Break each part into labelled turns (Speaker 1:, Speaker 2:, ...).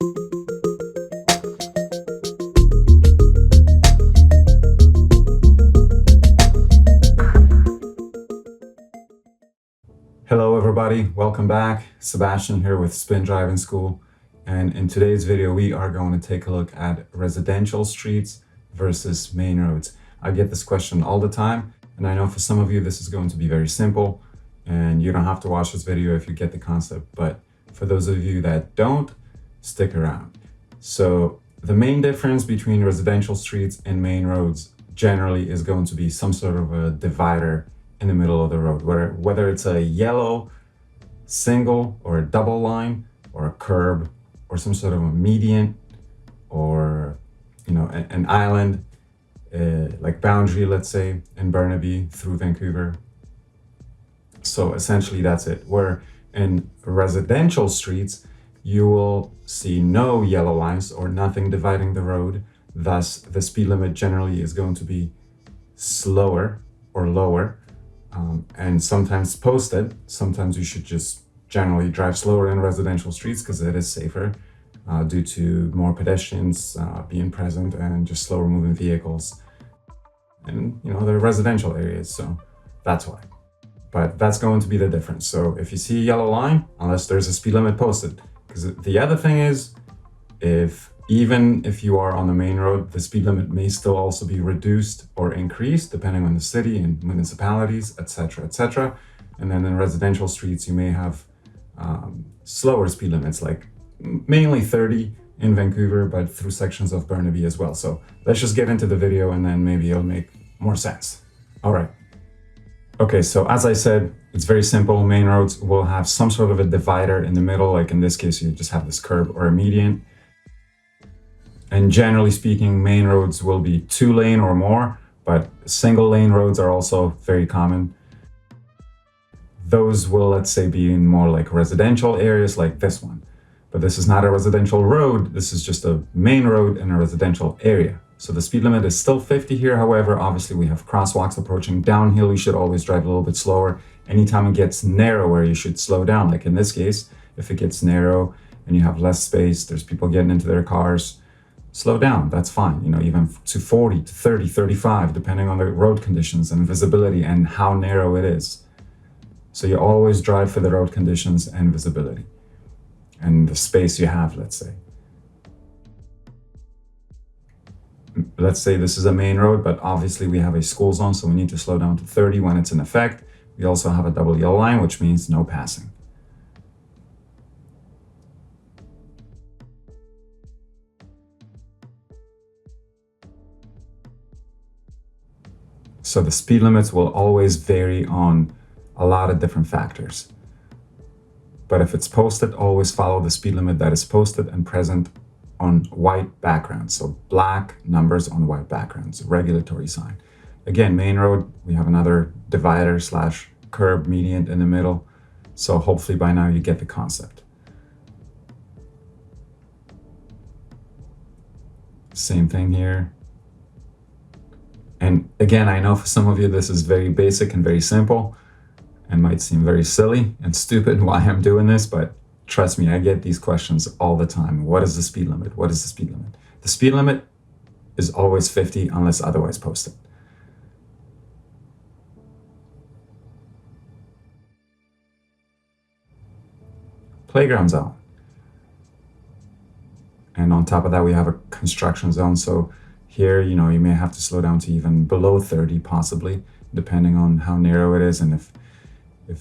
Speaker 1: Hello everybody, welcome back. Sebastian here with Spin Driving School, and in today's video we are going to take a look at residential streets versus main roads. I get this question all the time, and I know for some of you this is going to be very simple and you don't have to watch this video if you get the concept, but for those of you that don't, stick around. So the main difference between residential streets and main roads generally is going to be some sort of a divider in the middle of the road, whether it's a yellow single or a double line or a curb or some sort of a median or an island like boundary, let's say in Burnaby through Vancouver. So essentially that's it. Where in residential streets you will see no yellow lines or nothing dividing the road, thus the speed limit generally is going to be slower or lower. And sometimes posted. Sometimes you should just generally drive slower in residential streets because it is safer due to more pedestrians being present and just slower moving vehicles. And they're residential areas, so that's why. But that's going to be the difference. So if you see a yellow line, unless there's a speed limit posted, because the other thing is, even if you are on the main road, the speed limit may still also be reduced or increased depending on the city and municipalities, etc., etc. And then in residential streets, you may have slower speed limits, like mainly 30 in Vancouver, but through sections of Burnaby as well. So let's just get into the video and then maybe it'll make more sense. All right. Okay, so as I said, it's very simple. Main roads will have some sort of a divider in the middle. Like in this case, you just have this curb or a median. And generally speaking, main roads will be 2-lane or more, but single lane roads are also very common. Those will, let's say, be in more like residential areas like this one. But this is not a residential road. This is just a main road in a residential area. So the speed limit is still 50 here. However, obviously we have crosswalks approaching downhill. You should always drive a little bit slower. Anytime it gets narrower, you should slow down. Like in this case, if it gets narrow and you have less space, there's people getting into their cars, slow down, that's fine, even to 40, to 30, 35, depending on the road conditions and visibility and how narrow it is. So you always drive for the road conditions and visibility and the space you have, let's say. Let's say this is a main road, but obviously we have a school zone, so we need to slow down to 30 when it's in effect. We also have a double yellow line, which means no passing. So the speed limits will always vary on a lot of different factors. But if it's posted, always follow the speed limit that is posted and present on white background. So black numbers on white backgrounds, regulatory sign. Again, main road, we have another divider / curb median in the middle. So hopefully by now you get the concept. Same thing here. And again, I know for some of you this is very basic and very simple and might seem very silly and stupid why I'm doing this, but trust me, I get these questions all the time. What is the speed limit? What is the speed limit? The speed limit is always 50 unless otherwise posted. Playground zone. And on top of that, we have a construction zone. So here, you may have to slow down to even below 30, possibly, depending on how narrow it is and if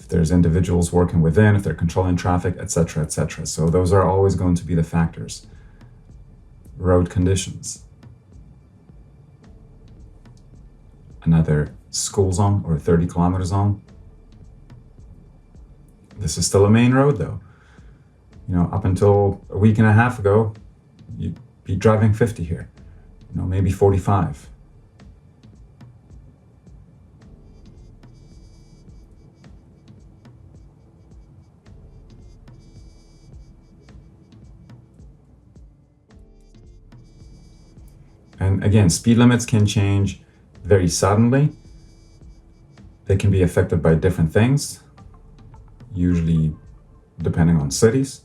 Speaker 1: there's individuals working within, if they're controlling traffic, etc., etc. So those are always going to be the factors. Road conditions. Another school zone or 30-kilometer zone. This is still a main road, though. Up until a week and a half ago, you'd be driving 50 here. Maybe 45. And again, speed limits can change very suddenly. They can be affected by different things, usually depending on cities.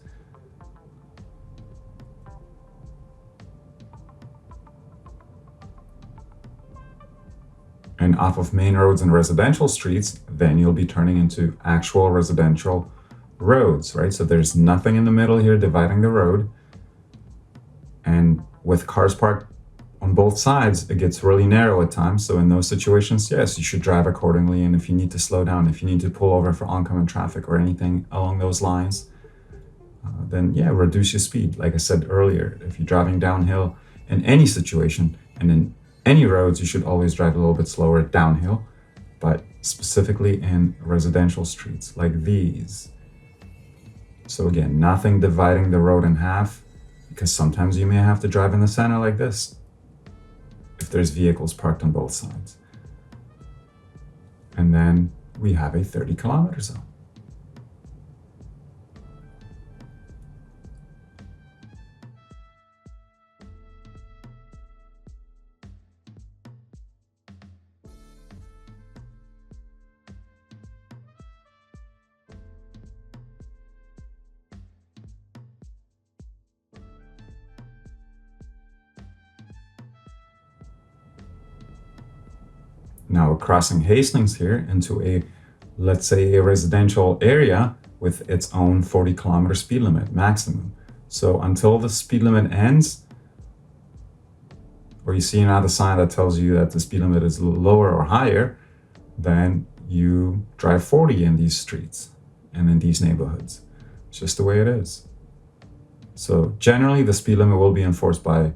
Speaker 1: and off of main roads and residential streets, then you'll be turning into actual residential roads, right? So there's nothing in the middle here dividing the road. And with cars parked on both sides, it gets really narrow at times. So in those situations, yes, you should drive accordingly. And if you need to slow down, if you need to pull over for oncoming traffic or anything along those lines, then yeah, reduce your speed. Like I said earlier, if you're driving downhill in any situation and in any roads, you should always drive a little bit slower downhill, but specifically in residential streets like these. So again, nothing dividing the road in half, because sometimes you may have to drive in the center like this if there's vehicles parked on both sides. And then we have a 30-kilometer zone. Now we're crossing Hastings here into a, let's say, a residential area with its own 40-kilometer speed limit maximum. So until the speed limit ends, or you see another sign that tells you that the speed limit is lower or higher, then you drive 40 in these streets and in these neighborhoods. It's just the way it is. So generally the speed limit will be enforced by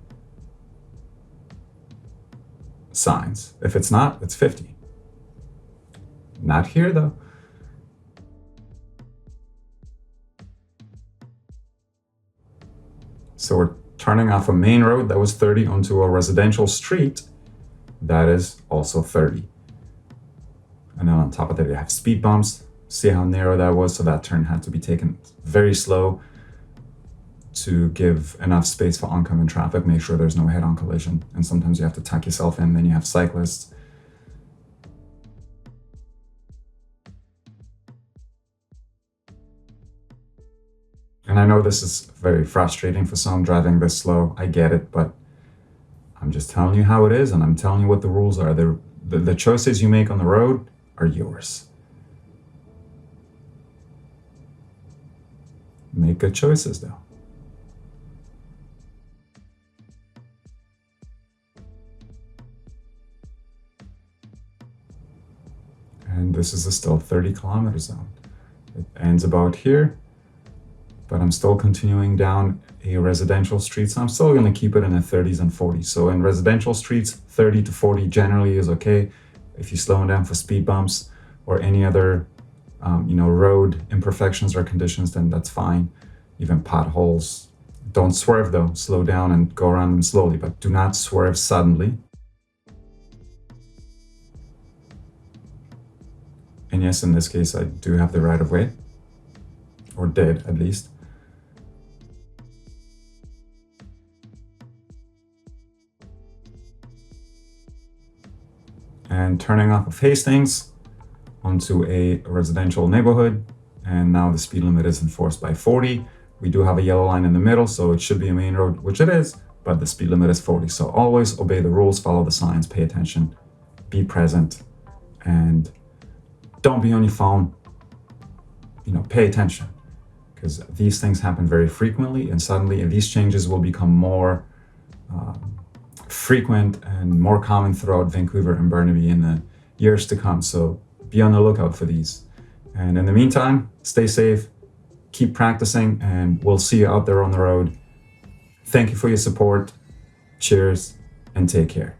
Speaker 1: signs. If it's not, it's 50. Not here though. So we're turning off a main road that was 30 onto a residential street that is also 30. And then on top of that, you have speed bumps. See how narrow that was? So that turn had to be taken very slow to give enough space for oncoming traffic, make sure there's no head-on collision. And sometimes you have to tuck yourself in, then you have cyclists. And I know this is very frustrating for some driving this slow. I get it, but I'm just telling you how it is, and I'm telling you what the rules are. The choices you make on the road are yours. Make good choices though. And this is a still 30-kilometer zone. It ends about here, but I'm still continuing down a residential street, so I'm still going to keep it in the 30s and 40s. So in residential streets, 30 to 40 generally is okay. If you're slowing down for speed bumps or any other road imperfections or conditions, then that's fine. Even potholes. Don't swerve though. Slow down and go around them slowly, but do not swerve suddenly. And yes, in this case, I do have the right of way, or did at least. And turning off of Hastings onto a residential neighborhood. And now the speed limit is enforced by 40. We do have a yellow line in the middle, so it should be a main road, which it is, but the speed limit is 40. So always obey the rules, follow the signs, pay attention, be present, and don't be on your phone. Pay attention, because these things happen very frequently, and suddenly these changes will become more frequent and more common throughout Vancouver and Burnaby in the years to come. So be on the lookout for these. And in the meantime, stay safe, keep practicing, and we'll see you out there on the road. Thank you for your support. Cheers, and take care.